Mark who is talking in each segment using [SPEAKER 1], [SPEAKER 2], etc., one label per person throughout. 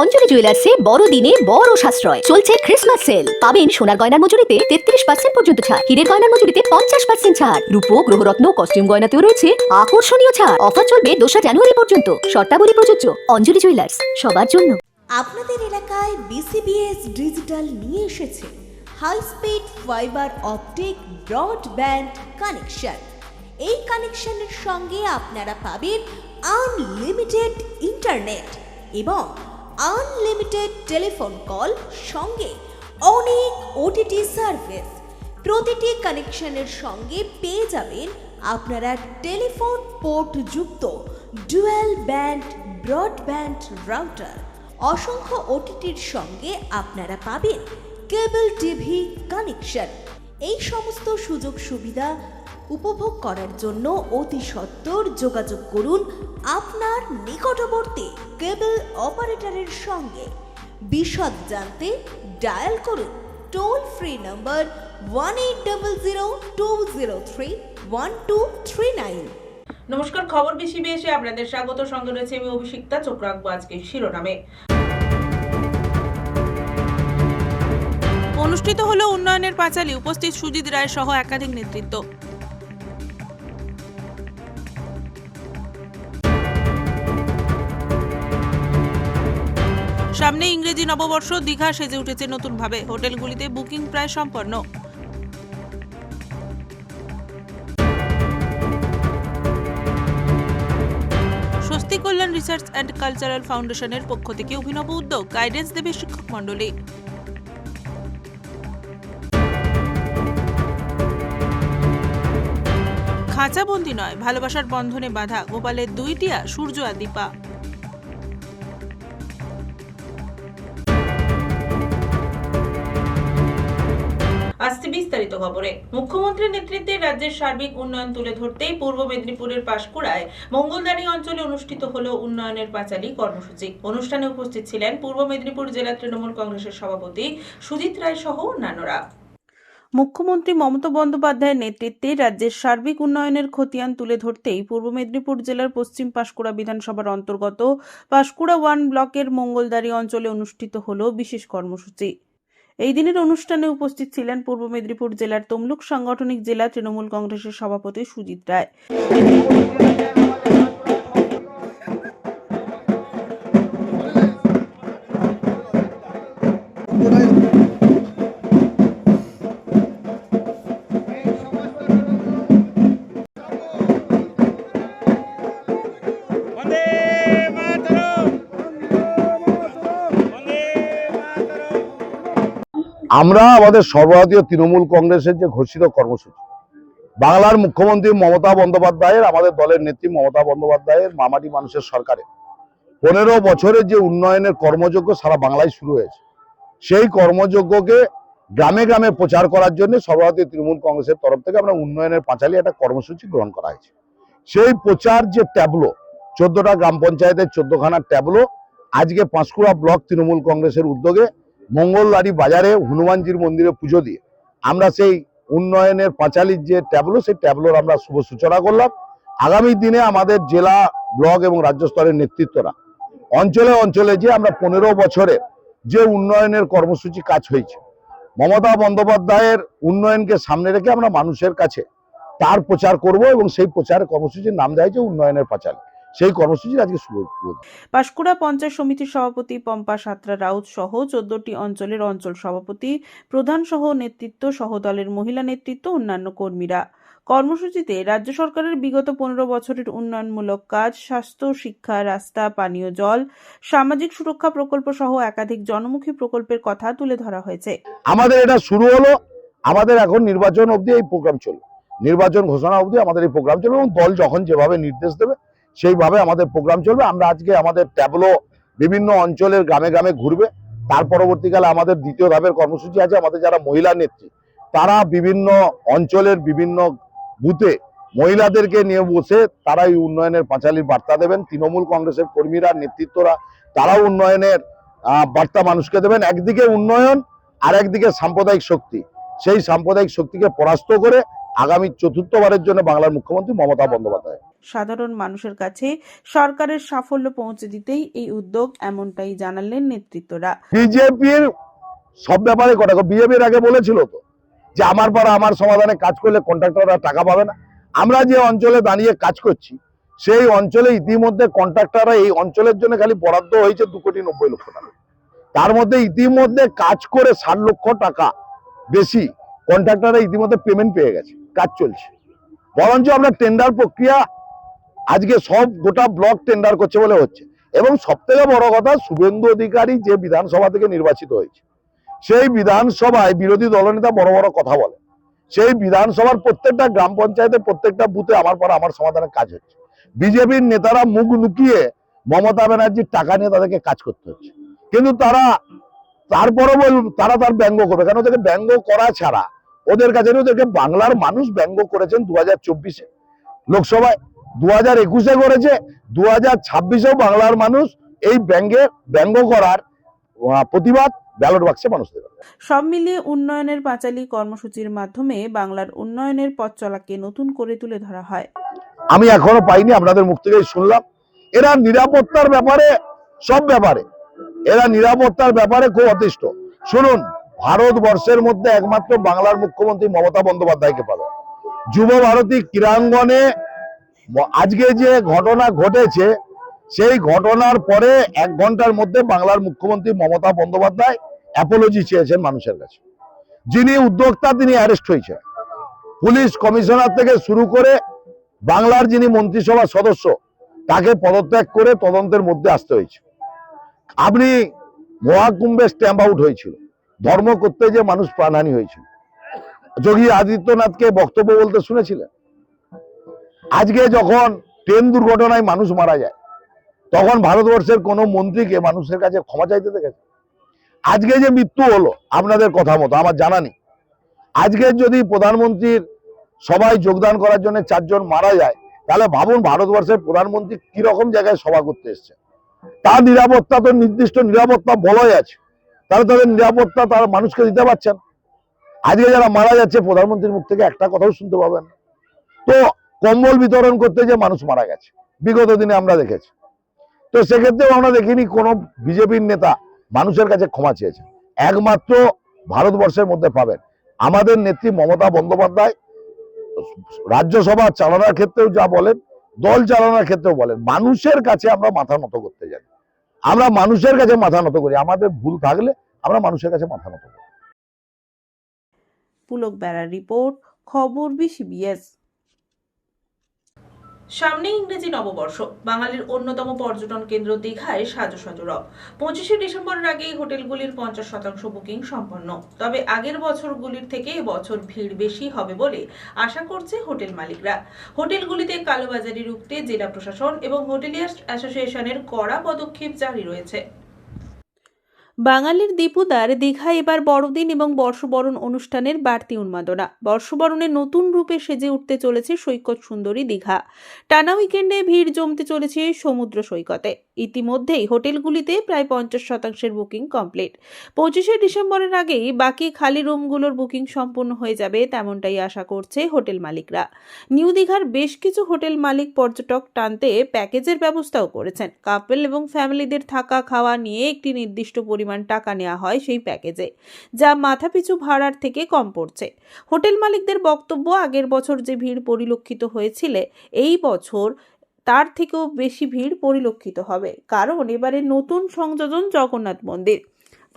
[SPEAKER 1] অঞ্জলি জুয়েলার্সে বড়দিনে বড় সাশ্রয় চলছে ক্রিসমাস সেল। পাবেন সোনার গয়নার মজুরিতে 33% পর্যন্ত ছাড়, হীরের গয়নার মজুরিতে 50% ছাড়, রূপো গ্রহরত্ন কস্টিউম গয়নাতেও রয়েছে আকর্ষণীয় ছাড়। অফার চলবে 2 জানুয়ারি পর্যন্ত। শর্তাবলী প্রযোজ্য। অঞ্জলি জুয়েলার্স, সবার জন্য।
[SPEAKER 2] আপনাদের এলাকায় বিসিবিএস ডিজিটাল নিয়ে এসেছে high speed fibre optic broadband connection. এই কানেকশনের সঙ্গে আপনারা পাবেন আনলিমিটেড ইন্টারনেট এবং আনলিমিটেড টেলিফোন কল, সঙ্গে অনেক ওটিটি সার্ভিস। প্রতিটি কানেকশনের সঙ্গে পেয়ে যাবেন আপনারা টেলিফোন পোর্ট যুক্ত ডুয়াল ব্যান্ড ব্রডব্যান্ড রাউটার। অসংখ্য ওটিটির সঙ্গে আপনারা পাবেন কেবল টিভি কানেকশন। এই সমস্ত সুযোগ সুবিধা উপভোগ করার জন্য অতি সত্বর যোগাযোগ করুন আপনার নিকটবর্তী কেবল অপারেটরের সঙ্গে। বিশদ জানতে ডায়াল করুন টোল ফ্রি নম্বর 1800203139।
[SPEAKER 3] নমস্কার, খবর বিসিবিএসে আপনাদের স্বাগত। সঙ্গে রয়েছে আমি অভিষিক্তা। চোখ রাখবো আজকে শিরোনামে। অনুষ্ঠিত হলো উন্নয়নের পাঁচালী, উপস্থিত সুজিত রায় সহ একাধিক নেতৃত্ব। সামনে ইংরেজি নববর্ষ, দীঘা সেজে উঠেছে নতুনভাবে, হোটেলগুলিতে বুকিং প্রায় সম্পন্ন। স্বস্তি কল্যাণ রিসার্চ অ্যান্ড কালচারাল ফাউন্ডেশনের পক্ষ থেকে অভিনব উদ্যোগ, গাইডেন্স দেবে শিক্ষক মণ্ডলী। খাঁচাবন্দি নয়, ভালোবাসার বন্ধনে বাঁধা, গোপালের 2 টিয়া সূর্য আর দীপা। আসছে বিস্তারিত খবরে। মুখ্যমন্ত্রীর নেতৃত্বে রাজ্যের সার্বিক উন্নয়ন তুলে ধরতেই পূর্ব মেদিনীপুরের পাঁশকুড়ায় মঙ্গলদারি অঞ্চলে অনুষ্ঠিত হলো উন্নয়নের পাঁচালী কর্মসূচি। অনুষ্ঠানে উপস্থিত ছিলেন পূর্ব মেদিনীপুর জেলা তৃণমূল কংগ্রেসের সভাপতি সুজিত রায় সহ অন্যান্যরা। মুখ্যমন্ত্রী মমতা বন্দ্যোপাধ্যায়ের নেতৃত্বে রাজ্যের সার্বিক উন্নয়নের খতিয়ান তুলে ধরতেই পূর্ব মেদিনীপুর জেলার পশ্চিম পাঁশকুড়া বিধানসভার অন্তর্গত পাঁশকুড়া 1 ব্লকের মঙ্গলদারি অঞ্চলে অনুষ্ঠিত হলো বিশেষ কর্মসূচি। এই দিনের অনুষ্ঠানে উপস্থিত ছিলেন পূর্ব মেদিনীপুর জেলার তমলুক সাংগঠনিক জেলা তৃণমূল কংগ্রেসের সভাপতি সুজিত রায়।
[SPEAKER 4] আমরা আমাদের সর্বভারতীয় তৃণমূল কংগ্রেসের যে ঘোষিত কর্মসূচি, বাংলার মুখ্যমন্ত্রী মমতা বন্দ্যোপাধ্যায়ের, আমাদের দলের নেত্রী মমতা বন্দ্যোপাধ্যায়ের মামাটি মানুষের সরকারে 15 বছরের যে উন্নয়নের কর্মযজ্ঞ সারা বাংলায় শুরু হয়েছে, সেই কর্মযজ্ঞকে গ্রামে গ্রামে প্রচার করার জন্য সর্বভারতীয় তৃণমূল কংগ্রেসের তরফ থেকে আমরা উন্নয়নের পাঁচালী একটা কর্মসূচি গ্রহণ করা হয়েছে। সেই প্রচার যে ট্যাবলো, 14টা গ্রাম পঞ্চায়েতের 14খানা ট্যাবলো আজকে পাঁশকুড়া ব্লক তৃণমূল কংগ্রেসের উদ্যোগে মঙ্গলদারি বাজারে হনুমানজির মন্দিরে পুজো দিয়ে আমরা সেই উন্নয়নের পাঁচালীর যে ট্যাবলো, সেই ট্যাবলোর আমরা শুভ সূচনা করলাম। আগামী দিনে আমাদের জেলা, ব্লক এবং রাজ্য স্তরের নেতৃত্বরা অঞ্চলে অঞ্চলে যে আমরা 15 বছরের যে উন্নয়নের কর্মসূচি কাজ হয়েছে, মমতা বন্দ্যোপাধ্যায়ের উন্নয়নকে সামনে রেখে আমরা মানুষের কাছে তার প্রচার করব এবং সেই প্রচার কর্মসূচির নাম দেয় যে উন্নয়নের পাঁচালী। সেই কর্মসূচির আজকে শুরু।
[SPEAKER 3] পাঁশকুড়া পঞ্চায়েত সমিতির সভাপতি পম্পা সাঁতরা রাউত সহ 14টি অঞ্চলের অঞ্চল সভাপতি, প্রধান সহ নেতৃত্ব সহ দলের মহিলা নেতৃত্ব, অন্যান্য কর্মীরা। কর্মসূচিতে রাজ্য সরকারের বিগত 15 বছরের উন্নয়নমূলক কাজ, স্বাস্থ্য, শিক্ষা, রাস্তা, পানীয় জল, সামাজিক সুরক্ষা প্রকল্প সহ একাধিক জনমুখী প্রকল্পের কথা তুলে ধরা হয়েছে।
[SPEAKER 4] আমাদের এটা শুরু হলো, আমাদের এখন নির্বাচন অবধি এই প্রোগ্রাম চলবে, নির্বাচন ঘোষণা অবধি আমাদের এই প্রোগ্রাম চলবে এবং দল যখন যেভাবে নির্দেশ দেবে সেইভাবে আমাদের প্রোগ্রাম চলবে। আমরা আজকে আমাদের ট্যাবলো বিভিন্ন অঞ্চলের গ্রামে গ্রামে ঘুরবে। তার পরবর্তীকালে আমাদের দ্বিতীয় ধাপের কর্মসূচি আছে। আমাদের যারা মহিলা নেত্রী, তারা বিভিন্ন অঞ্চলের বিভিন্ন বুথে মহিলাদেরকে নিয়ে বসে তারা এই উন্নয়নের পাঁচালীর বার্তা দেবেন। তৃণমূল কংগ্রেসের কর্মীরা, নেতৃত্বরা, তারাও উন্নয়নের বার্তা মানুষকে দেবেন। একদিকে উন্নয়ন আর একদিকে সাম্প্রদায়িক শক্তি, সেই সাম্প্রদায়িক শক্তিকে পরাস্ত করে আগামী 4র্থবারের জন্য বাংলার মুখ্যমন্ত্রী মমতা বন্দ্যোপাধ্যায়
[SPEAKER 5] সাধারণ মানুষের কাছে সরকারের সাফল্য পৌঁছে দিতেই এই উদ্যোগ, এমনটাই জানালেন নেতৃত্বরা।
[SPEAKER 4] বিজেপির সব ব্যাপারে কথা, বিজেপির আগে বলেছিল তো যে আমার পাড়া আমার সমাধানে কাজ করলে কন্ট্রাক্টররা টাকা পাবে না। আমরা যে অঞ্চলে দাঁড়িয়ে কাজ করছি সেই অঞ্চলে ইতিমধ্যে কন্ট্রাক্টররা এই অঞ্চলের জন্য খালি বরাদ্দ হয়েছে 2,90,00,000 টাকা। তার মধ্যে ইতিমধ্যে কাজ করে 60 লক্ষ টাকা বেশি কন্ট্রাক্টররা ইতিমধ্যে পেমেন্ট পেয়ে গেছে, কাজ চলছে। বরঞ্চ আমরা টেন্ডার প্রক্রিয়া আজকে সব গোটা ব্লক টেন্ডার করছে বলে হচ্ছে। এবং সব থেকে বড় কথা, শুভেন্দু অধিকারী যে বিধানসভা থেকে নির্বাচিত হয়েছে সেই বিধানসভায় বিরোধী দলনেতা বড় বড় কথা বলে। সেই বিধানসভার প্রত্যেকটা গ্রাম পঞ্চায়েতের প্রত্যেকটা বুথে আমার পাড়া আমার সমাধানের কাজ হচ্ছে। বিজেপির নেতারা মুখ লুকিয়ে মমতা ব্যানার্জির টাকা নিয়ে তাদেরকে কাজ করতে হচ্ছে, কিন্তু তারপরও তারা তার ব্যঙ্গ করবে কেন? ওদেরকে ব্যঙ্গ করা ছাড়া ওদের কাছে ওদেরকে বাংলার মানুষ ব্যঙ্গ করেছেন 2024-এ লোকসভায়, 2021-এ করেছে, 2026-এও বাংলার মানুষ এই ব্যঙ্গ করার প্রতিবাদ ব্যালট বাক্সে মানুষ দেবে।
[SPEAKER 5] সব মিলিয়ে উন্নয়নের পাঁচালী কর্মসূচির মাধ্যমে বাংলার উন্নয়নের পথ চলাকে নতুন করে তুলে ধরা হয়।
[SPEAKER 4] আমি এখনো পাইনি, আপনাদের মুখ থেকেই শুনলাম। এরা নিরাপত্তার ব্যাপারে, সব ব্যাপারে এরা নিরাপত্তার ব্যাপারে খুব অতিষ্ঠ। শুনুন, ভারতবর্ষের মধ্যে একমাত্র বাংলার মুখ্যমন্ত্রী মমতা বন্দ্যোপাধ্যায়কে পাবে। যুব ভারতী ক্রীড়াঙ্গনে আজকে যে ঘটনা ঘটেছে সেই ঘটনার পরে 1 ঘন্টার মধ্যে বাংলার মুখ্যমন্ত্রী মমতা বন্দ্যোপাধ্যায় অ্যাপোলজি চেয়েছেন মানুষের কাছে। যিনি উদ্যোক্তা তিনি অ্যারেস্ট হয়েছেন। পুলিশ কমিশনার থেকে শুরু করে বাংলার যিনি মন্ত্রিসভার সদস্য তাকে পদত্যাগ করে তদন্তের মধ্যে আসতে হয়েছে। আপনি মহাকুম্ভে স্ট্যাম্প আউট হয়েছিল, ধর্ম করতে যে মানুষ প্রাণহানি হয়েছিল। যোগী আদিত্যনাথকে বক্তব্য বলতে শুনেছিলেন? আজকে যখন ট্রেন দুর্ঘটনায় মানুষ মারা যায় তখন ভারতবর্ষের কোন মন্ত্রীকে মানুষের কাছে ক্ষমা চাইতে দেখেছে? আজকে যে মৃত্যু হলো আপনাদের কথা মতো, আমার জানা নেই, আজকে যদি প্রধানমন্ত্রীর সবাই যোগদান করার জন্য 4 জন মারা যায় তাহলে ভাবুন ভারতবর্ষের প্রধানমন্ত্রী কিরকম জায়গায় সভা করতে এসছে। তার নিরাপত্তা তো নির্দিষ্ট নিরাপত্তা বলয় আছে, তাহলে তাদের নিরাপত্তা তারা মানুষকে দিতে পারছেন। আজকে যারা মারা যাচ্ছে প্রধানমন্ত্রীর মুখ থেকে একটা কথাও শুনতে পাবেন। তো কম্বল বিতরণ করতে যে মানুষ মারা গেছে বিগত দিনে আমরা দেখেছি। তো সেক্ষেত্রেও আমরা দেখিনি কোনো বিজেপির নেতা মানুষের কাছে ক্ষমা চেয়েছে। একমাত্র ভারতবর্ষের মধ্যে পাবেন আমাদের নেত্রী মমতা বন্দ্যোপাধ্যায়। রাজ্যসভা চালানোর ক্ষেত্রেও যা বলেন, দল চালানোর ক্ষেত্রেও বলেন, মানুষের কাছে আমরা মাথা নত করতে জানি। আমরা মানুষের কাছে মাথা নত করি, আমাদের ভুল থাকলে আমরা মানুষের কাছে মাথা নত করি।
[SPEAKER 5] পুলক বেড়ার রিপোর্ট, খবর BCBS।
[SPEAKER 3] সামনে ইংরেজি নববর্ষ, বাঙালির অন্যতম পর্যটন কেন্দ্র দীঘায় সাজো সাজো রব। 25শে ডিসেম্বরের আগেই হোটেলগুলির 50% বুকিং সম্পন্ন। তবে আগের বছরগুলির থেকে এবছর ভিড় বেশি হবে বলে আশা করছে হোটেল মালিকরা। হোটেলগুলিতে কালোবাজারি রুখতে জেলা প্রশাসন এবং হোটেলিয়ার্স অ্যাসোসিয়েশনের কড়া পদক্ষেপ জারি রয়েছে।
[SPEAKER 5] বাঙালির দীপুদার দীঘায় এবার বড়দিন এবং বর্ষবরণ অনুষ্ঠানের বাড়তি উন্মাদনা। বর্ষবরণের নতুন রূপে সেজে উঠতে চলেছে সৈকত সুন্দরী দীঘা। টানা উইকেন্ডে ভিড় জমতে চলেছে সমুদ্র সৈকতে। ইতিমধ্যেই হোটেলগুলিতে প্রায় 50% বুকিং কমপ্লিট। 25শে ডিসেম্বরের আগেই বাকি খালি রুমগুলোর বুকিং সম্পূর্ণ হয়ে যাবে, তেমনটাই আশা করছে হোটেল মালিকরা। নিউ দীঘার বেশ কিছু হোটেল মালিক পর্যটক টানতে প্যাকেজের ব্যবস্থাও করেছেন। কাপল এবং ফ্যামিলিদের থাকা খাওয়া নিয়ে একটি নির্দিষ্ট পরিমাণ টাকা নেওয়া হয় সেই প্যাকেজে, যা মাথাপিছু ভাড়ার থেকে কম পড়ছে। হোটেল মালিকদের বক্তব্য, আগের বছর যে ভিড় পরিলক্ষিত হয়েছিল এই বছর তার থেকেও বেশি ভিড় পরিলক্ষিত হবে, কারণ এবারে নতুন সংযোজন জগন্নাথ মন্দির।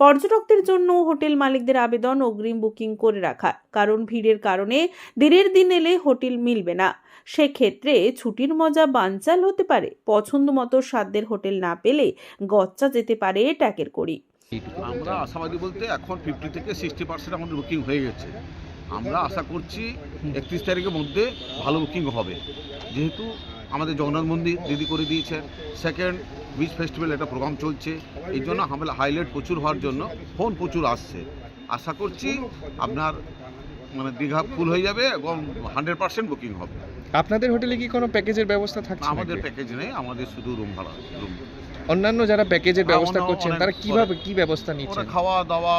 [SPEAKER 5] পর্যটকদের জন্য হোটেল মালিকদের আবেদন অগ্রিম বুকিং করে রাখা, কারণ ভিড়ের কারণে দিনের দিন এলে হোটেল মিলবে না। সেক্ষেত্রে ছুটির মজা বানচাল হতে পারে। পছন্দ মতো সাধ্যের হোটেল না পেলে গচ্চা যেতে পারে ট্যাকের কড়ি।
[SPEAKER 6] আমরা আশাবাদী বলতে এখন 50 থেকে 60% আমাদের বুকিং হয়ে গেছে। আমরা আশা করছি 31 তারিখের মধ্যে ভালো বুকিং হবে, যেহেতু আমাদের জগন্নাথ মন্দির রেডি করে দিয়েছেন। সেকেন্ড বিচ ফেস্টিভ্যাল একটা প্রোগ্রাম চলছে, এই জন্য আমরা হাইলাইট প্রচুর হওয়ার জন্য ফোন প্রচুর আসছে। আশা করছি আপনার দীঘা ফুল হয়ে যাবে এবং 100% বুকিং হবে।
[SPEAKER 7] আপনাদের হোটেলে কি কোনো প্যাকেজের ব্যবস্থা থাকছে?
[SPEAKER 6] আমাদের প্যাকেজ নেই, আমাদের শুধু রুম ভাড়া।
[SPEAKER 7] অন্যান্য যারা প্যাকেজের ব্যবস্থা করছেন তারা কিভাবে কি ব্যবস্থা নিচ্ছেন?
[SPEAKER 6] খাওয়া দাওয়া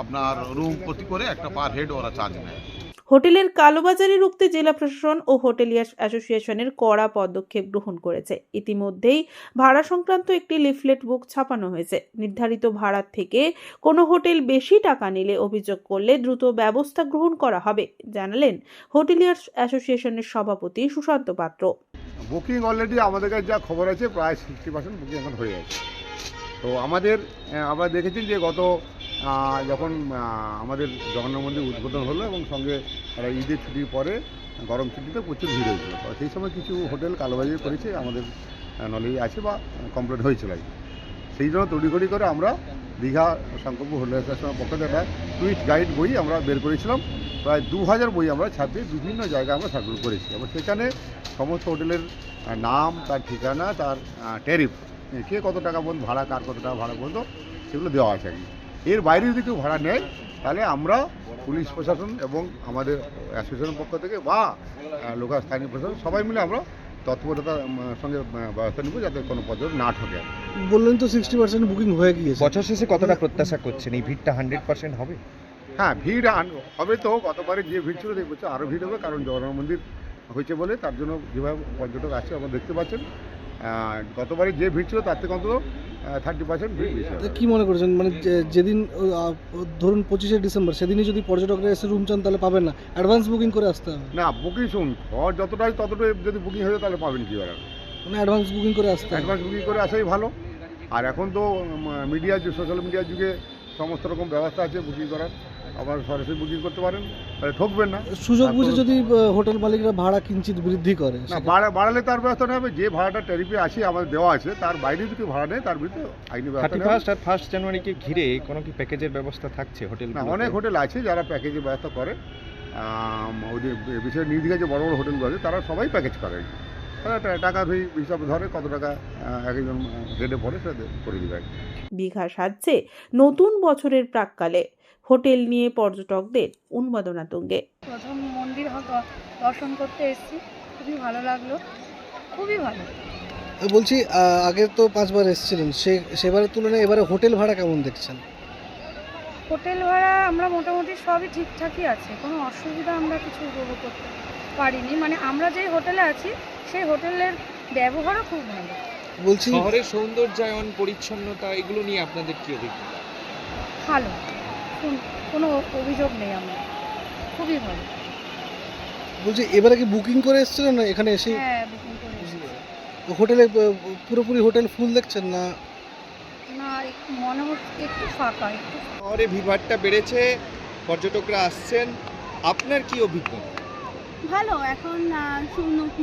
[SPEAKER 6] আপনার রুম প্রতি করে একটা পার হেড ওরা চার্জ নেয়।
[SPEAKER 5] হোটেলের কালোবাজারি রুখতে জেলা প্রশাসন ও হোটেলিয়ার্স অ্যাসোসিয়েশনের কড়া পদক্ষেপ গ্রহণ করেছে। ইতিমধ্যেই ভাড়া সংক্রান্ত একটি লিফলেট বুক ছাপানো হয়েছে। নির্ধারিত ভাড়ার থেকে কোনো হোটেল বেশি টাকা নিলে অভিযোগ করলে দ্রুত ব্যবস্থা গ্রহণ করা হবে, জানালেন হোটেলিয়ার্স অ্যাসোসিয়েশনের সভাপতি সুশান্ত পাত্র।
[SPEAKER 8] বুকিং অলরেডি আমাদের কাছে যা খবর আছে প্রায় 60% বুকিং এখন হয়ে গেছে। তো আমরা দেখেছি যে গত যখন আমাদের জগন্নাথ মন্দির উদ্বোধন হলো এবং সঙ্গে ঈদের ছুটির পরে গরম ছুটিতে প্রচুর ভিড় হয়েছিল। তো সেই সময় কিছু হোটেল কালোবাজারি করেছে, আমাদের নলেজ আছে বা কমপ্লেন হয়েছিল। সেই জন্য তড়িঘড়ি করে আমরা দীঘা সংকল্প হোটেল অ্যাসোসিয়েশনের পক্ষ থেকে একটা টুরিস্ট গাইড বই আমরা বের করেছিলাম। প্রায় 2000 বই আমরা ছাপিয়ে বিভিন্ন জায়গায় আমরা সার্কুল করেছি এবং সেখানে সমস্ত হোটেলের নাম, তার ঠিকানা, তার ট্যারিফ, কে কত টাকা পর্যন্ত ভাড়া, কার কত টাকা ভাড়া পর্যন্ত সেগুলো দেওয়া আছে। এর বাইরে যদি কেউ ভাড়া নেয় তাহলে আমরা পুলিশ প্রশাসন এবং আমাদের অ্যাসোসিয়েশনের পক্ষ থেকে বা লোকাল স্থানীয় প্রশাসন সবাই মিলে আমরা তৎপরতার সঙ্গে ব্যবস্থা নেব যাতে কোনো পর্যটক না ঠকে।
[SPEAKER 9] বললেন তো 60% বুকিং হয়ে গিয়েছে।
[SPEAKER 7] বছর শেষে কতটা প্রত্যাশা করছেন এই ভিড়টা 100% হবে?
[SPEAKER 8] হ্যাঁ, ভিড় হবে তো। গতবারে যে ভিড় ছিল দেখবো আরও ভিড় হবে, কারণ জগন্নাথ মন্দির হয়েছে বলে তার জন্য যেভাবে পর্যটক আসছে আপনারা দেখতে পাচ্ছেন। গতবারে যে ভিড় ছিল তার থেকে অন্তত 30% ভিড় বেশি হবে।
[SPEAKER 9] কি মনে করছেন, মানে যেদিন ধরুন 25শে ডিসেম্বর সেদিনই যদি পর্যটকরা এসে রুম চান তাহলে পাবেন না, অ্যাডভান্স বুকিং করে আসতে হবে?
[SPEAKER 8] না, বুকিং শুনুন, ঘর যতটাই ততটাই যদি বুকিং হয়ে যায় তাহলে পাবেন কি আর,
[SPEAKER 9] মানে অ্যাডভান্স বুকিং করে আসতে হবে।
[SPEAKER 8] অ্যাডভান্স বুকিং করে আসাই ভালো। আর এখন তো মিডিয়ার যুগ, সোশ্যাল মিডিয়ার যুগে সমস্ত রকম ব্যবস্থা আছে বুকিং করার, আবার সরাসরি বুকিং করতে পারেন, তাহলে ঠকবেন না।
[SPEAKER 9] সুযোগ বুঝে যদি হোটেল মালিকরা ভাড়া কিঞ্চিত বৃদ্ধি করে,
[SPEAKER 8] না বাড়ালে তার ব্যবস্থা নেওয়া হবে। যে ভাড়াটা ট্যারিফে আছে আমাদের দেওয়া আছে তার বাইরে যদি ভাড়া নেয় তার বিরুদ্ধে আইনি ব্যবস্থা নেওয়া হবে।
[SPEAKER 7] 31 আর 1 জানুয়ারিকে ঘিরে কোনো কি প্যাকেজের ব্যবস্থা থাকছে হোটেল?
[SPEAKER 8] না, অনেক হোটেল আছে যারা প্যাকেজের ব্যবস্থা করে। ওদের বিশেষ নির্দিঘা যে বড় বড় হোটেলগুলো আছে তারা সবাই প্যাকেজ করে। তারা টাকা হিসাবে ধরে কত টাকা একজন রেটে পড়ে সেটা করে দেবে।
[SPEAKER 5] দীঘা সাজছে নতুন বছরের প্রাক্কালে, হোটেল নিয়ে পর্যটকদের উন্মাদনা তুঙ্গে।
[SPEAKER 10] প্রথম মন্দির দর্শন করতে এসেছি, খুবই ভালো লাগলো, খুবই ভালো।
[SPEAKER 9] বলছি আগে তো 5 বার এসেছিলেন, সেবারের তুলনায় এবারে হোটেল ভাড়া কেমন দেখছেন?
[SPEAKER 10] হোটেল ভাড়া আমরা মোটামুটি সবই ঠিকঠাকই আছে, কোনো অসুবিধা আমরা কিছু উপভোগ করতে পারিনি। মানে আমরা যে হোটেলে আছি সেই হোটেলের ব্যবহারও খুব ভালো।
[SPEAKER 9] বলছি
[SPEAKER 7] শহরের সৌন্দর্যায়ন, পরিচ্ছন্নতা এগুলো নিয়ে আপনাদের কি অভিজ্ঞতা?
[SPEAKER 10] ভালো, কোনো অভিযোগ নেই, আমরা খুবই ভালো।
[SPEAKER 9] বলছি এবারে কি বুকিং করে এসেছিলেন না এখানে এসে?
[SPEAKER 10] হ্যাঁ, বুকিং করে এসেছি।
[SPEAKER 9] হোটেলে পুরোপুরি হোটেল ফুল দেখছেন না?
[SPEAKER 10] না, মনে হচ্ছে একটু ফাঁকা, একটু।
[SPEAKER 7] শহরে ভিড়ভাড়টা বেড়েছে, পর্যটকরা আসছেন, আপনার কি অভিজ্ঞতা?
[SPEAKER 11] ভালো, এখন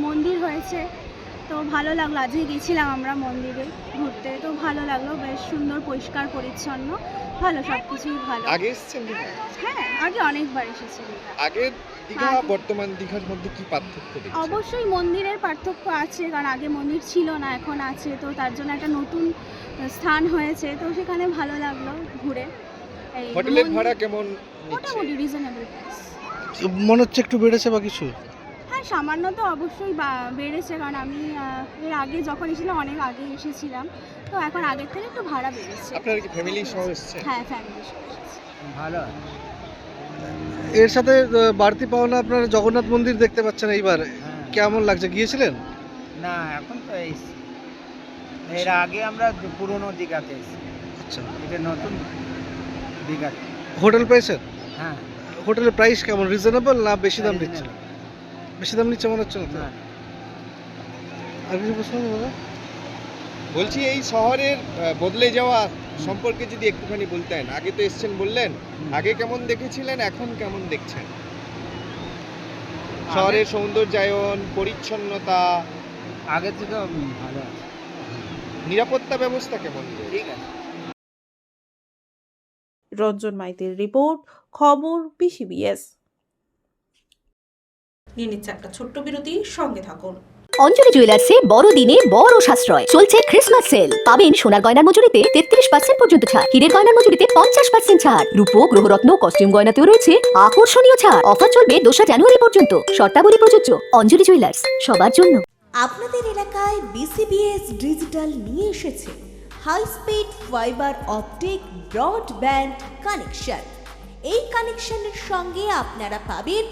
[SPEAKER 11] মন্দির হয়েছে তো ভালো লাগলো। আজকে গেছিলাম আমরা মন্দিরে ঘুরতে, তো ভালো লাগলো, বেশ সুন্দর, পরিষ্কার পরিচ্ছন্ন, ভালো, সব কিছুই ভালো।
[SPEAKER 7] আগে এসেছেন দীঘা?
[SPEAKER 11] হ্যাঁ, আগে অনেকবার এসেছি দীঘা।
[SPEAKER 7] আগের দীঘা বর্তমান দীঘার মধ্যে কি পার্থক্য দেখছেন?
[SPEAKER 11] অবশ্যই মন্দিরের পার্থক্য আছে, কারণ আগে মন্দির ছিল না, এখন আছে, তো তার জন্য একটা নতুন স্থান হয়েছে, তো সেখানে ভালো লাগলো ঘুরে।
[SPEAKER 7] হোটেলের ভাড়া কেমন?
[SPEAKER 11] মোটামুটি রিজনেবল প্রাইস।
[SPEAKER 9] মনে হচ্ছে একটু বেড়েছে বা কিছু?
[SPEAKER 11] হ্যাঁ, সামান্য তো অবশ্যই বেড়েছে, কারণ আমি এর আগে যখন এসেছিলাম অনেক আগে এসেছিলাম, তো এখন আগের থেকে একটু ভাড়া বেড়েছে।
[SPEAKER 7] আপনারা কি ফ্যামিলি সহ এসেছেন?
[SPEAKER 11] হ্যাঁ, ফ্যামিলি সহ এসেছি।
[SPEAKER 9] ভালো। এর সাথে বাড়তি পাওনা আপনারা জগন্নাথ মন্দির দেখতে পাচ্ছেন এইবার, কেমন লাগছে? গিয়েছিলেন?
[SPEAKER 12] না, এখন তো এসেছি। এর আগে আমরা পুরনো দীঘাতে এসেছি।
[SPEAKER 9] আচ্ছা,
[SPEAKER 12] এটা নতুন দীঘাতে।
[SPEAKER 9] হোটেল পেয়েছেন?
[SPEAKER 12] হ্যাঁ।
[SPEAKER 9] হোটেলের প্রাইস কেমন, রিজনেবল না বেশি দাম দিচ্ছে? বেশি দাম নিচ্ছে মনে হচ্ছে না তো? আর কিছু প্রশ্ন দাদা?
[SPEAKER 7] বলছি এই শহরের বদলে যাওয়া সম্পর্কে যদি একটুখানি বলতেন। আগে তো এসেছেন বললেন, আগে কেমন দেখেছিলেন, এখন কেমন দেখছেন? শহরের সৌন্দর্যায়ন, পরিচ্ছন্নতা
[SPEAKER 12] আগে থেকে ভালো আছে।
[SPEAKER 7] নিরাপত্তা ব্যবস্থা কেমন?
[SPEAKER 12] ঠিক আছে।
[SPEAKER 5] রঞ্জন মাইতির রিপোর্ট, খবর পিসিবিএস।
[SPEAKER 3] নিয়ে নিচ্ছে একটা ছোট্ট বিরতি, সঙ্গে থাকুন।
[SPEAKER 1] অঞ্জলি জুয়েলার্সে বড়দিনে বড় সাশ্রয় চলছে ক্রিসমাস সেল। পাবেন সোনার গয়নার মজুরিতে 33% পর্যন্ত ছাড়, হীরের গয়নার মজুরিতে 50% ছাড়, রূপো, গ্রহরত্ন, কস্টিউম গয়নাতেও রয়েছে আকর্ষণীয় ছাড়। অফার চলবে 2 জানুয়ারি পর্যন্ত। শর্তাবলী প্রযোজ্য। অঞ্জলি জুয়েলার্স, সবার জন্য।
[SPEAKER 2] আপনাদের এলাকায় বিসিবিএস ডিজিটাল নিয়ে এসেছে high speed fibre optic broadband connection. এই কানেকশনের সঙ্গে আপনারা পাবেন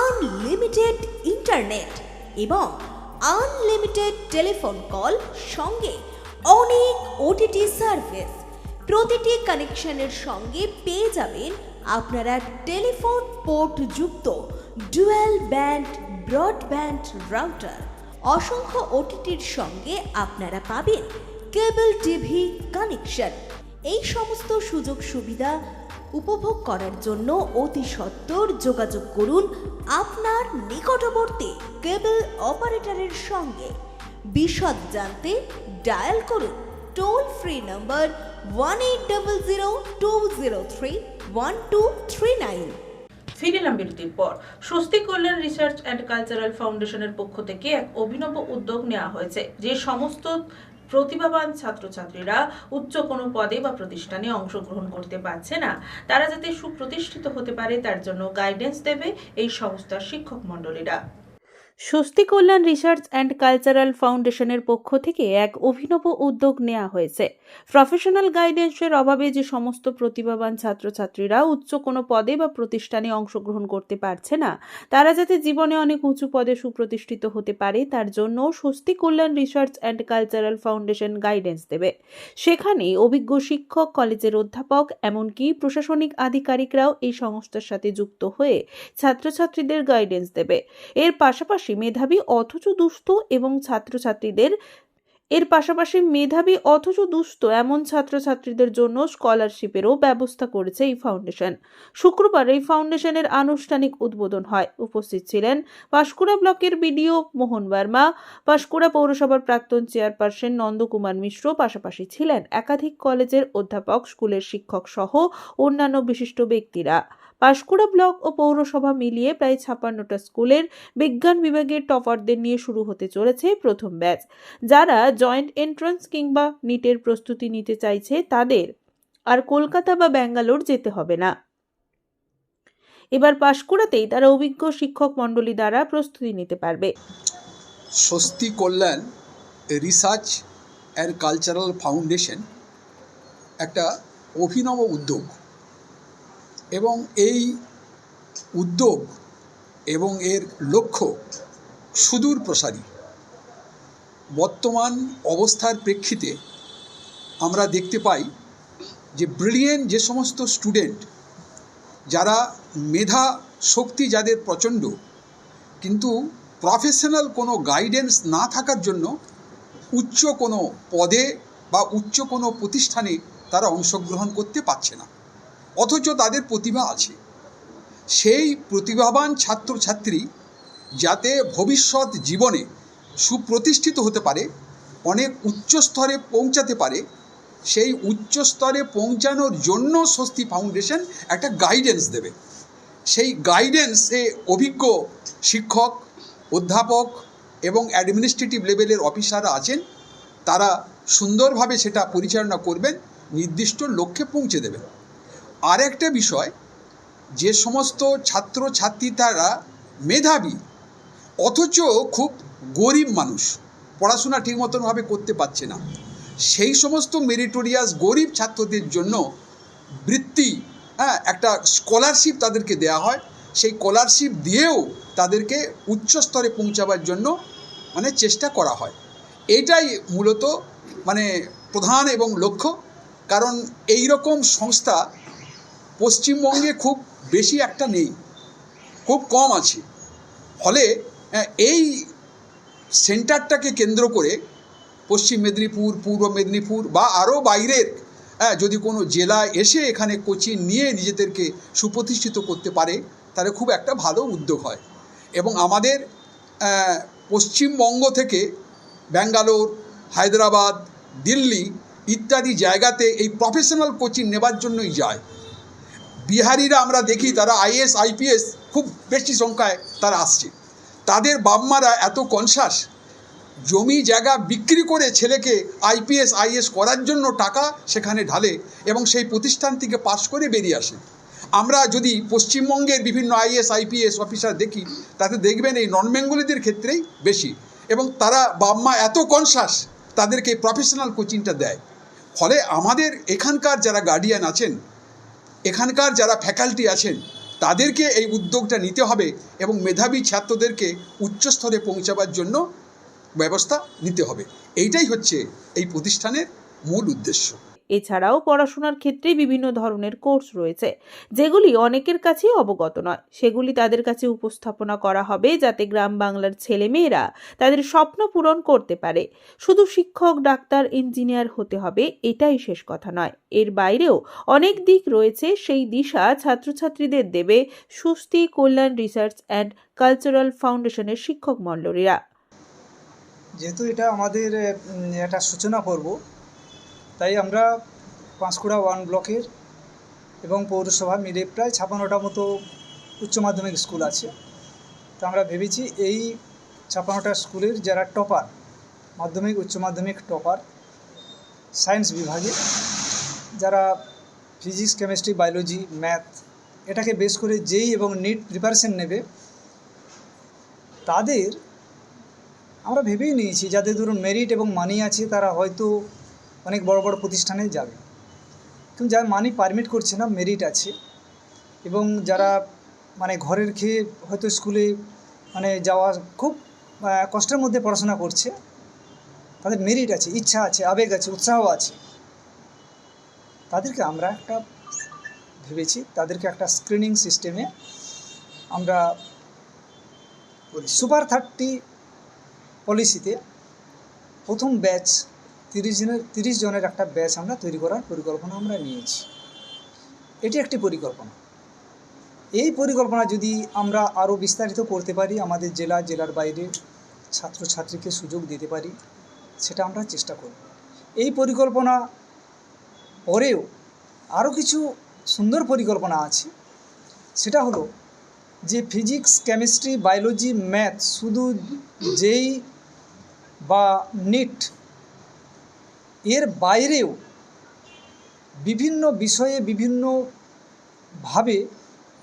[SPEAKER 2] আনলিমিটেড ইন্টারনেট এবং আনলিমিটেড টেলিফোন কল, সঙ্গে অনেক ওটিটি সার্ভিস। প্রতিটি কানেকশনের সঙ্গে পেয়ে যাবেন আপনারা টেলিফোন পোর্ট যুক্ত ডুয়াল ব্যান্ড ব্রডব্যান্ড রাউটার। অসংখ্য ওটিটির সঙ্গে আপনারা পাবেন কেবল টিভি কানেকশন। এই সমস্ত সুযোগ সুবিধা উপভোগ করার জন্য অতি সত্বর যোগাযোগ করুন আপনার নিকটবর্তী কেবল অপারেটরের সঙ্গে। বিশদ জানতে ডায়াল করুন টোল ফ্রি নম্বর 1800203139।
[SPEAKER 3] ফিরে এলাম বিরতির পর। স্বস্তি কল্যাণ রিসার্চ অ্যান্ড কালচারাল ফাউন্ডেশনের পক্ষ থেকে এক অভিনব উদ্যোগ নেওয়া হয়েছে, যে সমস্ত প্রতিভাবান ছাত্রছাত্রীরা উচ্চ কোনো পদে বা প্রতিষ্ঠানে অংশগ্রহণ করতে পারছে না, তারা যাতে সুপ্রতিষ্ঠিত হতে পারে তার জন্য গাইডেন্স দেবে এই সংস্থার শিক্ষক মণ্ডলীরা।
[SPEAKER 5] স্বস্তি কল্যাণ রিসার্চ অ্যান্ড কালচারাল ফাউন্ডেশনের পক্ষ থেকে এক অভিনব উদ্যোগ নেওয়া হয়েছে। প্রফেশনাল গাইডেন্সের অভাবে যে সমস্ত প্রতিভাবান ছাত্রছাত্রীরা উচ্চ কোনো পদে বা প্রতিষ্ঠানে অংশগ্রহণ করতে পারছে না, তারা যাতে জীবনে অনেক উঁচু পদে সুপ্রতিষ্ঠিত হতে পারে তার জন্য Swasti Kalyan research and cultural foundation guidance দেবে। সেখানে অভিজ্ঞ শিক্ষক, কলেজের অধ্যাপক, এমনকি প্রশাসনিক আধিকারিকরাও এই সংস্থার সাথে যুক্ত হয়ে ছাত্রছাত্রীদের গাইডেন্স দেবে। এর পাশাপাশি মেধাবী অথচ দুস্থ এমন ছাত্রছাত্রীদের জন্য স্কলারশিপেরও ব্যবস্থা করেছে এই ফাউন্ডেশন। শুক্রবার এই ফাউন্ডেশনের আনুষ্ঠানিক উদ্বোধন হয়। উপস্থিত ছিলেন পাঁশকুড়া ব্লকের বিডিও মোহন বর্মা, পাঁশকুড়া পৌরসভার প্রাক্তন চেয়ারপারসন নন্দকুমার মিশ্র, পাশাপাশি ছিলেন একাধিক কলেজের অধ্যাপক, স্কুলের শিক্ষক সহ অন্যান্য বিশিষ্ট ব্যক্তিরা। পাঁশকুড়া ব্লক ও পৌরসভা মিলিয়ে প্রায় 56টা স্কুলের বিজ্ঞান বিভাগের টপারদের নিয়ে শুরু হতে চলেছে প্রথম ব্যাচ। যারা জয়েন্ট এন্ট্রান্স কিংবা নিটের প্রস্তুতি নিতে চাইছে তাদের আর কলকাতা বা ব্যাঙ্গালোর যেতে হবে না। এবার পাঁশকুড়াতেই তারা অভিজ্ঞ শিক্ষক মণ্ডলী দ্বারা প্রস্তুতি নিতে পারবে।
[SPEAKER 13] স্বস্তি Kalyan research and cultural foundation একটা অভিনব উদ্যোগ, এবং এই উদ্যোগ এবং এর লক্ষ্য সুদূর প্রসারী। বর্তমান অবস্থার প্রেক্ষিতে আমরা দেখতে পাই যে ব্রিলিয়েন্ট যে সমস্ত স্টুডেন্ট, যারা মেধা শক্তি যাদের প্রচণ্ড, কিন্তু প্রফেশনাল কোনো গাইডেন্স না থাকার জন্য উচ্চ কোনো পদে বা উচ্চ কোনো প্রতিষ্ঠানে তারা অংশগ্রহণ করতে পারছে না, অথচ তাদের প্রতিভা আছে। সেই প্রতিভাবান ছাত্রছাত্রী যাতে ভবিষ্যৎ জীবনে সুপ্রতিষ্ঠিত হতে পারে, অনেক উচ্চ স্তরে পৌঁছাতে পারে, সেই উচ্চ স্তরে পৌঁছানোর জন্য স্বস্তি ফাউন্ডেশন একটা গাইডেন্স দেবে। সেই গাইডেন্সে অভিজ্ঞ শিক্ষক, অধ্যাপক এবং অ্যাডমিনিস্ট্রেটিভ লেভেলের অফিসাররা আছেন, তারা সুন্দরভাবে সেটা পরিচালনা করবেন, নির্দিষ্ট লক্ষ্যে পৌঁছে দেবেন। আর একটা বিষয়, যে সমস্ত ছাত্রছাত্রী তারা মেধাবী অথচ খুব গরিব মানুষ, পড়াশোনা ঠিক মতনভাবে করতে পারছে না, সেই সমস্ত মেরিটোরিয়াস গরিব ছাত্রদের জন্য বৃত্তি, একটা স্কলারশিপ তাদেরকে দেওয়া হয়। সেই স্কলারশিপ দিয়েও তাদেরকে উচ্চ স্তরে পৌঁছাবার জন্য চেষ্টা করা হয়। এটাই মূলত প্রধান এবং লক্ষ্য। কারণ এই রকম সংস্থা পশ্চিমবঙ্গে খুব বেশি একটা নেই, খুব কম আছে। ফলে এই সেন্টারটাকে কেন্দ্র করে পশ্চিম মেদিনীপুর, পূর্ব মেদিনীপুর বা আরও বাইরের যদি কোনো জেলায় এসে এখানে কোচিং নিয়ে নিজেদেরকে সুপ্রতিষ্ঠিত করতে পারে, তাহলে খুব একটা ভালো উদ্যোগ হয়। এবং আমাদের পশ্চিমবঙ্গ থেকে ব্যাঙ্গালোর, হায়দ্রাবাদ, দিল্লি ইত্যাদি জায়গাতে এই প্রফেশনাল কোচিং নেবার জন্যই যায়। বিহারিরা আমরা দেখি তারা আইএস, আইপিএস খুব বেশি সংখ্যায় তারা আসছে। তাদের বাপমারা এত কনসাস, জমি জায়গা বিক্রি করে ছেলেকে আইপিএস, আইএস করার জন্য টাকা সেখানে ঢালে এবং সেই প্রতিষ্ঠান থেকে পাস করে বেরিয়ে আসে। আমরা যদি পশ্চিমবঙ্গের বিভিন্ন আইএস, আইপিএস অফিসার দেখি, তাতে দেখবেন এই নন বেঙ্গলিদের ক্ষেত্রেই বেশি, এবং তারা বাপমা এত কনসাস তাদেরকে প্রফেশনাল কোচিংটা দেয়। ফলে আমাদের এখানকার যারা গার্ডিয়ান আছেন এখানকার যারা ফ্যাকাল্টি আছেন তাদেরকে এই উদ্যোগটা নিতে হবে এবং মেধাবী ছাত্রদেরকে উচ্চস্তরে পৌঁছাবার জন্য ব্যবস্থা নিতে হবে। এইটাই হচ্ছে এই প্রতিষ্ঠানের মূল উদ্দেশ্য।
[SPEAKER 5] এছাড়াও পড়াশোনার ক্ষেত্রে বিভিন্ন ধরনের কোর্স রয়েছে যেগুলি অনেকের কাছেই অবগত নয়, সেগুলি তাদের কাছে উপস্থাপনা করা হবে যাতে গ্রাম বাংলার ছেলেমেয়েরা তাদের স্বপ্ন পূরণ করতে পারে। শুধু শিক্ষক, ডাক্তার, ইঞ্জিনিয়ার হতে হবে এটাই শেষ কথা নয়, এর বাইরেও অনেক দিক রয়েছে। সেই দিশা ছাত্রছাত্রীদের দেবে সুস্থি কল্যাণ রিসার্চ অ্যান্ড কালচারাল ফাউন্ডেশনের শিক্ষক মণ্ডলীরা।
[SPEAKER 14] যেহেতু এটা আমাদের একটা সূচনা পর্ব, তাই আমরা পাঁশকুড়া 1 ব্লকের এবং পৌরসভা মিলে প্রায় 56টা মতো উচ্চ মাধ্যমিক স্কুল আছে। তো আমরা ভেবেছি এই 56টা স্কুলের যারা টপার, মাধ্যমিক উচ্চ মাধ্যমিক টপার সায়েন্স বিভাগে, যারা ফিজিক্স, কেমিস্ট্রি, বায়োলজি, ম্যাথ এটাকে বেস করে যেই এবং নিট প্রিপারেশন নেবে, তাদের আমরা ভেবেই নিয়েছি যাদের ধরুন মেরিট এবং মানি আছে তারা হয়তো অনেক বড় বড় প্রতিষ্ঠানে যাবে, কিন্তু যার মানি পারমিট করছে না, মেরিট আছে, এবং যারা মানে ঘরের খেয়ে হয়তো স্কুলে মানে যাওয়া খুব কষ্টের মধ্যে পড়াশোনা করছে, তাদের মেরিট আছে, ইচ্ছা আছে, আবেগ আছে, উৎসাহ আছে, তাদেরকে আমরা একটা ভেবেছি তাদেরকে একটা স্ক্রিনিং সিস্টেমে আমরা সুপার 30 পলিসিতে প্রথম ব্যাচ 30 জনের একটা ব্যাচ আমরা তৈরি করার পরিকল্পনা আমরা নিয়েছি। এটি একটি পরিকল্পনা। এই পরিকল্পনা যদি আমরা আরও বিস্তারিত করতে পারি, আমাদের জেলার বাইরে ছাত্রছাত্রীকে সুযোগ দিতে পারি, সেটা আমরা চেষ্টা করব। এই পরিকল্পনা পরেও আরও কিছু সুন্দর পরিকল্পনা আছে। সেটা হলো যে ফিজিক্স, কেমিস্ট্রি, বায়োলজি, ম্যাথ শুধু যেই বা নিট এর বাইরেও বিভিন্ন বিষয়ে বিভিন্নভাবে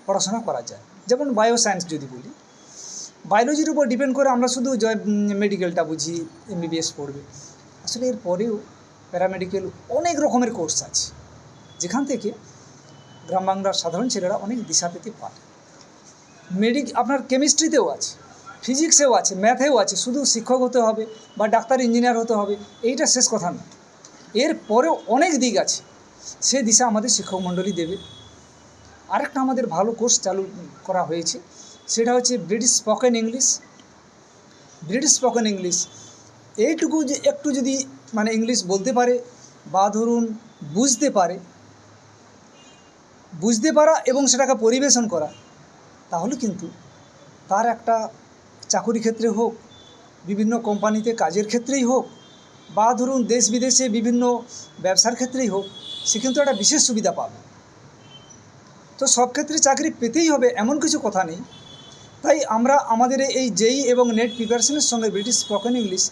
[SPEAKER 14] পড়াশোনা করা যায়। যেমন বায়োসায়েন্স যদি বলি, বায়োলজির উপর ডিপেন্ড করে আমরা শুধু মেডিকেলটা বুঝি, MBBS পড়বে। আসলে এর পরেও প্যারামেডিক্যাল অনেক রকমের কোর্স আছে, যেখান থেকে গ্রাম বাংলার সাধারণ ছেলেরা অনেক দিশা পেতে পারে। আপনার কেমিস্ট্রিতেও আছে, ফিজিক্সেও আছে, ম্যাথেও আছে। শুধু শিক্ষক হতে হবে বা ডাক্তার, ইঞ্জিনিয়ার হতে হবে এইটা শেষ কথা না, এর পরেও অনেক দিক আছে, সে দিশা আমাদের শিক্ষক মণ্ডলী দেবে। আরেকটা আমাদের ভালো কোর্স চালু করা হয়েছে, সেটা হচ্ছে ব্রিটিশ স্পোকেন ইংলিশ। এইটুকু যে একটু যদি মানে ইংলিশ বলতে পারে বা ধরুন বুঝতে পারা এবং সেটাকে পরিবেশন করা, তাহলে কিন্তু তার একটা চাকুরি ক্ষেত্রে হোক, বিভিন্ন কোম্পানিতে কাজের ক্ষেত্রেই হোক, বা ধরুন দেশ বিদেশে বিভিন্ন ব্যবসার ক্ষেত্রেই হোক, সে কিন্তু একটা বিশেষ সুবিধা পাবে। তো সব ক্ষেত্রে চাকরি পেতেই হবে এমন কিছু কথা নেই। তাই আমরা আমাদের এই JEE এবং নেট প্রিপারেশনের সঙ্গে British spoken English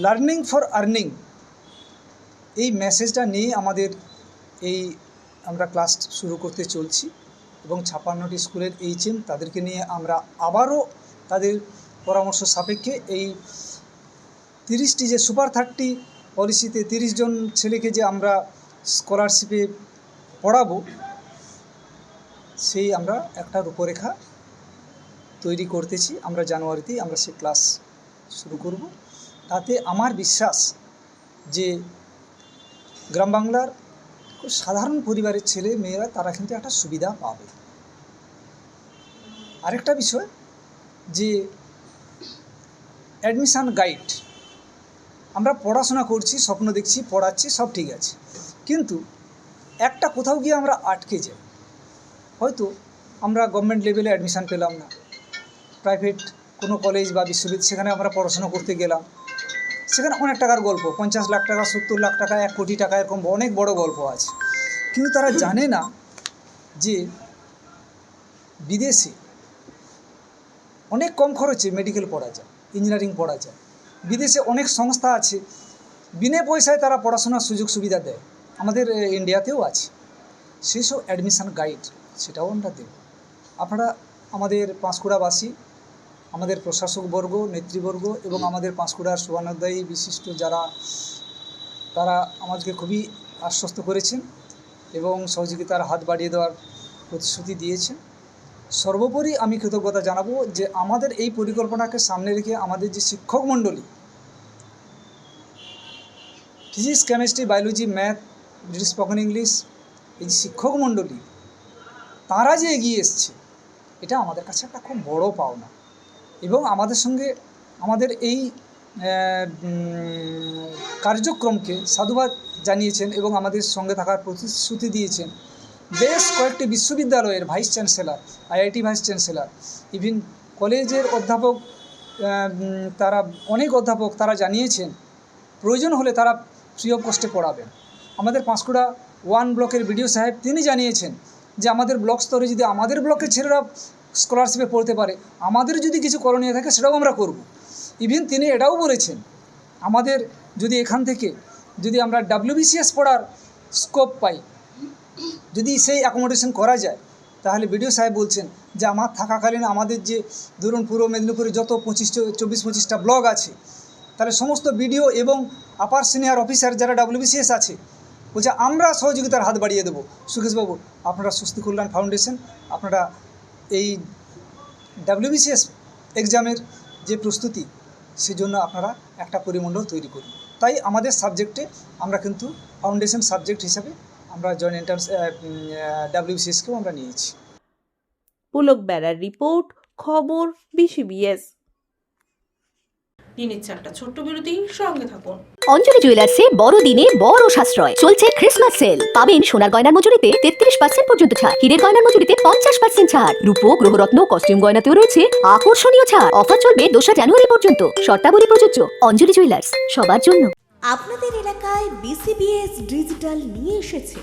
[SPEAKER 14] learning for earning এই মেসেজটা নিয়ে আমাদের আমরা ক্লাস শুরু করতে চলছি, এবং 56টি স্কুলের HM তাদেরকে নিয়ে আমরা আবারও তাদের পরামর্শ সাপেক্ষে এই 30টি যে সুপার 30 পলিসিতে 30 জন ছেলেকে যে আমরা স্কলারশিপে পড়াবো, সেই আমরা একটা রূপরেখা তৈরি করতেছি। আমরা জানুয়ারিতেই আমরা সেই ক্লাস শুরু করব। তাতে আমার বিশ্বাস যে গ্রাম বাংলার সাধারণ পরিবারের ছেলে মেয়েরা তারা কিন্তু একটা সুবিধা পাবে। আরেকটা বিষয় যে অ্যাডমিশান গাইড, আমরা পড়াশোনা করছি, স্বপ্ন দেখছি, পড়াচ্ছি, সব ঠিক আছে, কিন্তু একটা কোথাও গিয়ে আমরা আটকে যাই। হয়তো আমরা গভর্নমেন্ট লেভেলে অ্যাডমিশান পেলাম না, প্রাইভেট কোনো কলেজ বা বিশ্ববিদ্যালয় সেখানে আমরা পড়াশোনা করতে গেলাম, সেখানে অনেক টাকার গল্প, 50 লাখ টাকা, 70 লাখ টাকা, 1 কোটি টাকা, এরকম অনেক বড় গল্প আছে। কিন্তু তারা জানে না যে বিদেশে অনেক কম খরচে মেডিকেল পড়া যায়, ইঞ্জিনিয়ারিং পড়া যায়। বিদেশে অনেক সংস্থা আছে, বিনা পয়সায় তারা পড়াশোনার সুযোগ সুবিধা দেয়, আমাদের ইন্ডিয়াতেও আছে। সেই সব অ্যাডমিশান গাইড সেটাও আমরা দেব। আপনারা আমাদের পাঁশকুড়াবাসী, আমাদের প্রশাসকবর্গ, নেতৃবর্গ এবং আমাদের পাঁশকুড়ার শুভানুধ্যায়ী বিশিষ্ট যারা, তারা আমাদেরকে খুবই আশ্বস্ত করেছেন এবং সহযোগিতার হাত বাড়িয়ে দেওয়ার প্রতিশ্রুতি দিয়েছেন। সর্বোপরি আমি কৃতজ্ঞতা জানাবো যে আমাদের এই পরিকল্পনাকে সামনে রেখে আমাদের যে শিক্ষক মণ্ডলী, physics, chemistry, biology, math, spoken English, এই যে শিক্ষক মণ্ডলী তারা যে এগিয়ে এসছে, এটা আমাদের কাছে একটা খুব বড় পাওনা। এবং আমাদের সঙ্গে আমাদের এই কার্যক্রমকে সাধুবাদ জানিয়েছেন এবং আমাদের সঙ্গে থাকার প্রতিশ্রুতি দিয়েছেন বেশ কয়েকটি বিশ্ববিদ্যালয়ের vice chancellor, IIT vice chancellor, even কলেজের অধ্যাপক, তারা অনেক অধ্যাপক তারা জানিয়েছেন প্রয়োজন হলে তারা ফ্রি অফ কস্টে পড়াবেন। আমাদের পাঁশকুড়া 1 ব্লকের বিডিও সাহেব তিনি জানিয়েছেন যে আমাদের ব্লক স্তরে যদি আমাদের ব্লকের ছেলেরা স্কলারশিপে পড়তে পারে, আমাদের যদি কিছু করণীয় থাকে সেটাও আমরা করব। ইভিন তিনি এটাও বলেছেন আমাদের যদি এখান থেকে যদি আমরা WBCS পড়ার স্কোপ পাই, যদি সেই অ্যাকোমোডেশন করা যায়, তাহলে বিডিও সাহেব বলছেন যে আমার থাকাকালীন আমাদের যে ধরুন পূর্ব মেদিনীপুরে যত 24-25টা ব্লক আছে, তাহলে সমস্ত বিডিও এবং আপার সিনিয়র অফিসার যারা WBCS আছে বলছে আমরা সহযোগিতার হাত বাড়িয়ে দেবো। সুকেশবাবু, আপনারা স্বস্তি কল্যাণ ফাউন্ডেশন, আপনারা এই WBCS এক্সামের যে প্রস্তুতি, সেজন্য আপনারা একটা পরিমণ্ডল তৈরি করুন। তাই আমাদের সাবজেক্টে আমরা কিন্তু ফাউন্ডেশন সাবজেক্ট হিসাবে আমরা জয়েন্ট এন্ট্রান্স WBCSকেও আমরা নিয়েছি।
[SPEAKER 5] পুলক বেড়ার রিপোর্ট, খবর BCBS।
[SPEAKER 3] নিয়ে নিচ্ছে একটা ছোট্ট বিরতি, সঙ্গে থাকুন।
[SPEAKER 1] অঞ্জলি জুয়েলার্সে বড়দিনে বড় সাশ্রয় চলছে ক্রিসমাস সেল। পাবেন সোনার গয়নার মজুরিতে 33% পর্যন্ত ছাড়, হীরের গয়নার মজুরিতে 50% ছাড়, রূপো, গ্রহরত্ন, কস্টিউম গয়নাতেও রয়েছে আকর্ষণীয় ছাড়। অফার চলবে 2 জানুয়ারি পর্যন্ত। শর্তাবলী প্রযোজ্য। অঞ্জলি জুয়েলার্স, সবার জন্য।
[SPEAKER 2] আপনাদের এলাকায় BCBS ডিজিটাল নিয়ে এসেছে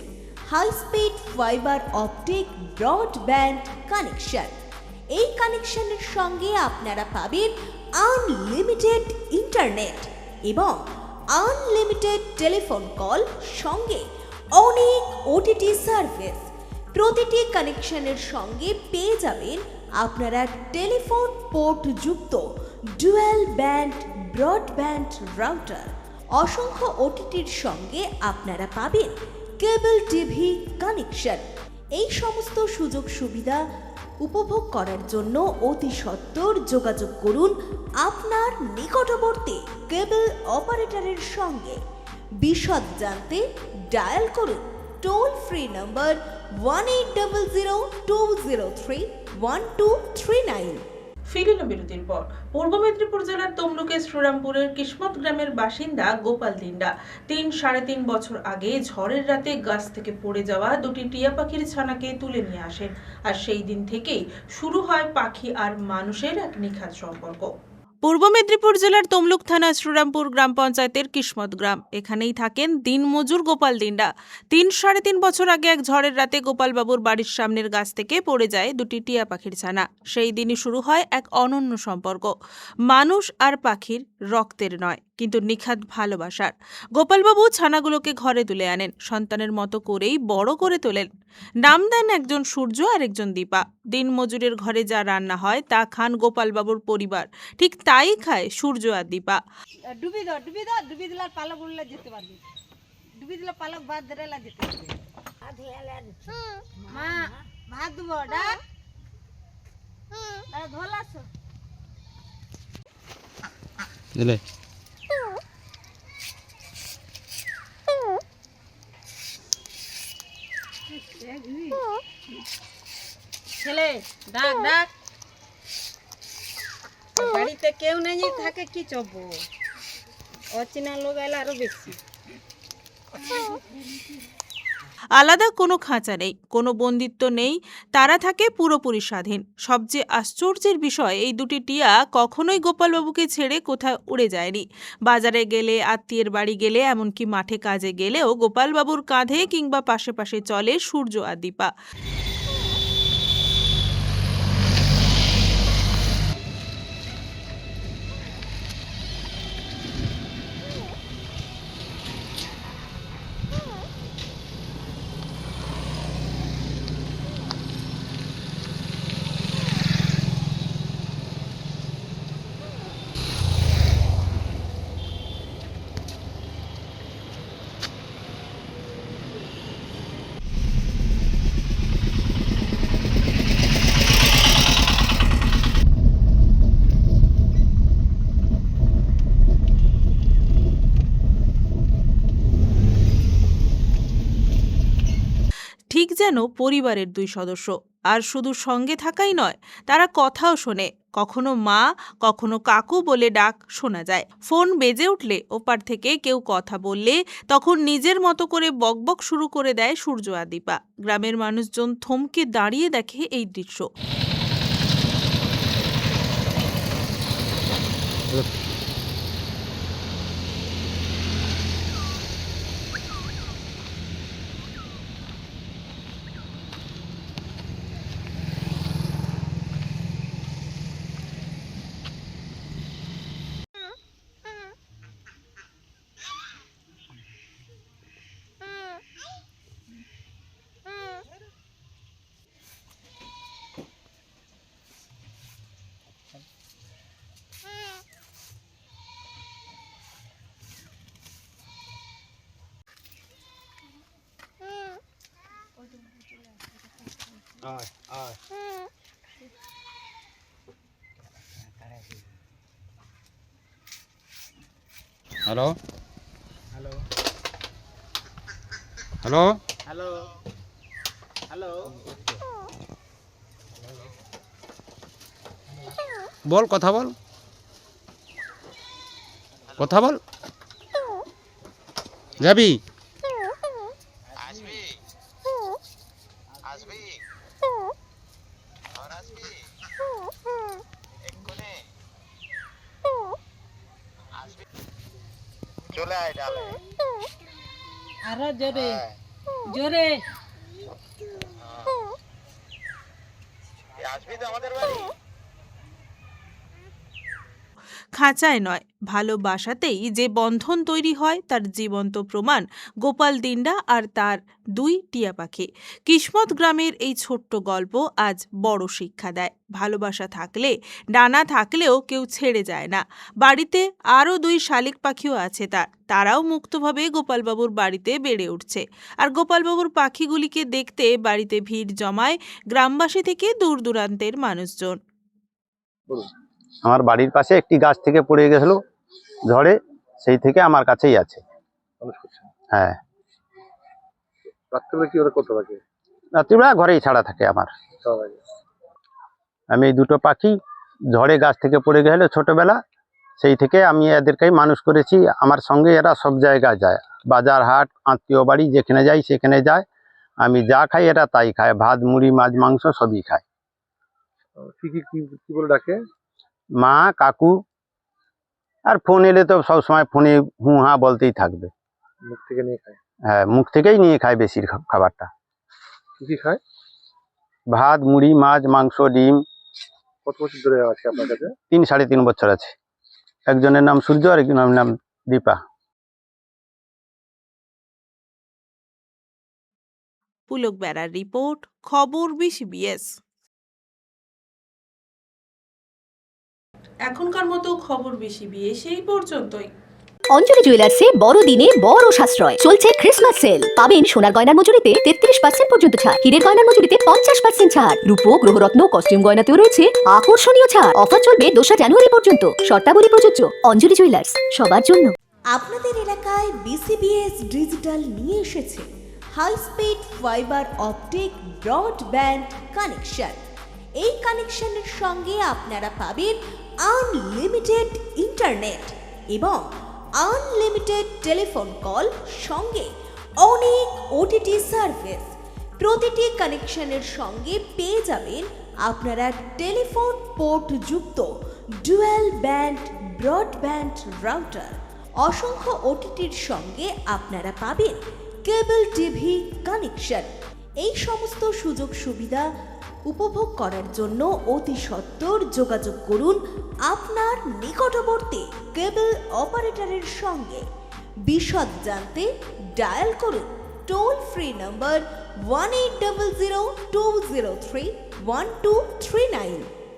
[SPEAKER 2] high speed fibre optic broadband connection. এই কানেকশনের সঙ্গে আপনারা পাবেন আনলিমিটেড ইন্টারনেট এবং আনলিমিটেড টেলিফোন কল, সঙ্গে অনেক OTT সার্ভিস। প্রতিটি কানেকশনের সঙ্গে পেয়ে যাবেন আপনারা টেলিফোন পোর্ট যুক্ত ডুয়াল ব্যান্ড ব্রডব্যান্ড রাউটার। অসংখ্য OTTর সঙ্গে আপনারা পাবেন কেবল টিভি কানেকশন। এই সমস্ত সুযোগ সুবিধা উপভোগ করার জন্য অতি সত্বর যোগাযোগ করুন আপনার নিকটবর্তী কেবল অপারেটরের সঙ্গে। বিশদ জানতে ডায়াল করুন টোল ফ্রি নম্বর 1800-203-1239।
[SPEAKER 3] ফিরল বিরতির পর। পূর্ব মেদিনীপুর জেলার তমলুকের শ্রীরামপুরের কিসমত গ্রামের বাসিন্দা গোপাল দিন্ডা 3-3.5 বছর আগে ঝড়ের রাতে গাছ থেকে পড়ে যাওয়া 2টি টিয়া পাখির ছানাকে তুলে নিয়ে আসেন। আর সেই দিন থেকেই শুরু হয় পাখি আর মানুষের এক নিখাত সম্পর্ক। পূর্ব মেদিনীপুর জেলার তমলুক থানা শ্রীরামপুর গ্রাম পঞ্চায়েতের কিসমত গ্রাম। এখানেই থাকেন দিনমজুর গোপাল দিন্ডা। 3-3.5 বছর আগে এক ঝড়ের রাতে গোপালবাবুর বাড়ির সামনের গাছ থেকে পড়ে যায় 2টি টিয়া পাখির ছানা। সেই দিনই শুরু হয় এক অনন্য সম্পর্ক, মানুষ আর পাখির রক্তের নয়, কিন্তু নিখাত ভালোবাসার। গোপালবাবু ছানাগুলোকে ঘরে তুলে আনেন, সন্তানের মতো করেই বড় করে তোলেন। নাম দেন একজন সূর্য আর একজন দীপা। দিনমজুরের ঘরে যা রান্না হয় তা খান গোপালবাবুর পরিবার, ঠিক তাই খায় সূর্য আর দীপা।
[SPEAKER 15] ডুবি দিলার পালক উড়লে যেতে পারবি, ডুবি দিলা পালক বাদ ধরেলা যেতে পারবি। মা ভাত দেবো, ডাক ধোলাস
[SPEAKER 16] দিলে
[SPEAKER 15] ছেলে ডাক ডাক। বাড়িতে কেউ নেই থাকে কি চব, অচেনা লোক এলে আরো বেশি।
[SPEAKER 5] আলাদা কোনো খাঁচা নেই, কোনো বন্দিত্ব নেই, তারা থাকে পুরোপুরি স্বাধীন। সবচেয়ে আশ্চর্যের বিষয়, এই 2টি টিয়া কখনোই গোপালবাবুকে ছেড়ে কোথাও উড়ে যায়নি। বাজারে গেলে, আত্মীয়ের বাড়ি গেলে, এমনকি মাঠে কাজে গেলেও গোপালবাবুর কাঁধে কিংবা পাশে পাশে চলে সূর্য আর দীপা। যেন পরিবারের 2 সদস্য। আর শুধু সঙ্গে থাকাই নয়, তারা কথাও শোনে। কখনো মা, কখনো কাকু বলে ডাক শোনা যায়। ফোন বেজে উঠলে ওপার থেকে কেউ কথা বললে তখন নিজের মতো করে বকবক শুরু করে দেয় সূর্য আর দীপা। গ্রামের মানুষজন থমকে দাঁড়িয়ে দেখে এই দৃশ্য।
[SPEAKER 16] Hello hello hello
[SPEAKER 12] hello hello
[SPEAKER 16] বল, কথা বল, কথা বল। যাবি?
[SPEAKER 12] আসবি আসবি আর আসবি এক্ষুনি আসবি, চলে আয় ডালে।
[SPEAKER 15] আরো জোরে জোরে
[SPEAKER 12] আসবি তো আমাদের বাড়ি?
[SPEAKER 5] খাঁচায় নয়, ভালোবাসাতেই যে বন্ধন তৈরি হয় তার জীবন্ত প্রমাণ গোপাল দিন্ডা আর তার 2 টিয়া পাখি। কিসমত গ্রামের এই ছোট্ট গল্প আজ বড় শিক্ষা দেয়। ভালোবাসা থাকলে, ডানা থাকলেও কেউ ছেড়ে যায় না। বাড়িতে আরও 2 শালিক পাখিও আছে তার। তারাও মুক্তভাবে গোপালবাবুর বাড়িতে বেড়ে উঠছে। আর গোপালবাবুর পাখিগুলিকে দেখতে বাড়িতে ভিড় জমায় গ্রামবাসী থেকে দূর দূরান্তের মানুষজন।
[SPEAKER 17] আমার বাড়ির পাশে একটি গাছ থেকে পড়ে গেছিল ঝড়ে, সেই থেকে আমার কাছেই আছে। হ্যাঁ,
[SPEAKER 8] রাত্রিবেলা কি ওরা কোথাও থাকে?
[SPEAKER 17] রাত্রিবেলা ঘরেই ছাড়া থাকে আমার। আমি এই 2টো পাখি ঝড়ে গাছ থেকে পড়ে গেল ছোটবেলা, সেই থেকে আমি এদেরকেই মানুষ করেছি। আমার সঙ্গে এরা সব জায়গায় যায়, বাজার হাট, আত্মীয় বাড়ি যেখানে যাই সেখানে যায়। আমি যা খাই এরা তাই খায়, ভাত মুড়ি মাছ মাংস সবই খায়।
[SPEAKER 8] কি বলে ডাকে?
[SPEAKER 17] মা, কাকু, আর ফোন এলে তো সবসময় ফোনে হু হা বলতেই থাকবে।
[SPEAKER 8] মুখ থেকে নিয়ে খায়?
[SPEAKER 17] হ্যাঁ, মুখ থেকেই নিয়ে খায় বেশির খাবারটা।
[SPEAKER 8] কি খায়?
[SPEAKER 17] ভাত মুড়ি মাছ মাংস ডিম।
[SPEAKER 8] কত বছর ধরে আছে আপনার কাছে?
[SPEAKER 17] 3-3.5 বছর আছে। একজনের নাম সূর্য আর একজনের নাম দীপা।
[SPEAKER 5] পুলক বেড়ার রিপোর্ট, খবর BCBS। এখনকার মতো খবর BCBS এই পর্যন্তই।
[SPEAKER 1] অঞ্জলি জুয়েলার্সে বড়দিনে বড় সাশ্রয় চলছে ক্রিসমাস সেল। পাবেন সোনার গয়নার মজুরিতে 33% পর্যন্ত ছাড়, হীরের গয়নার মজুরিতে 50% ছাড়, রূপো গ্রহরত্ন কস্টিউম গয়নাতেও রয়েছে আকর্ষণীয় ছাড়। অফার চলবে 2 জানুয়ারি পর্যন্ত। শর্তাবলী প্রযোজ্য। অঞ্জলি জুয়েলার্স, সবার জন্য।
[SPEAKER 2] আপনাদের এলাকায় BCBS ডিজিটাল নিয়ে এসেছে high speed fibre optic broadband connection. এই কানেকশনের সঙ্গে আপনারা পাবেন আনলিমিটেড ইন্টারনেট এবং আনলিমিটেড টেলিফোন কল, সঙ্গে অনেক OTT সার্ভিস। প্রতিটি কানেকশনের সঙ্গে পেয়ে যাবেন আপনারা টেলিফোন পোর্ট যুক্ত ডুয়াল ব্যান্ড ব্রডব্যান্ড রাউটার। অসংখ্য OTTর সঙ্গে আপনারা পাবেন কেবল টিভি কানেকশন। এই সমস্ত সুযোগ সুবিধা উপভোগ করার জন্য অতি সত্বর যোগাযোগ করুন আপনার নিকটবর্তী কেবল অপারেটরের সঙ্গে। বিশদ জানতে ডায়াল করুন টোল ফ্রি নম্বর 1800 203 1239।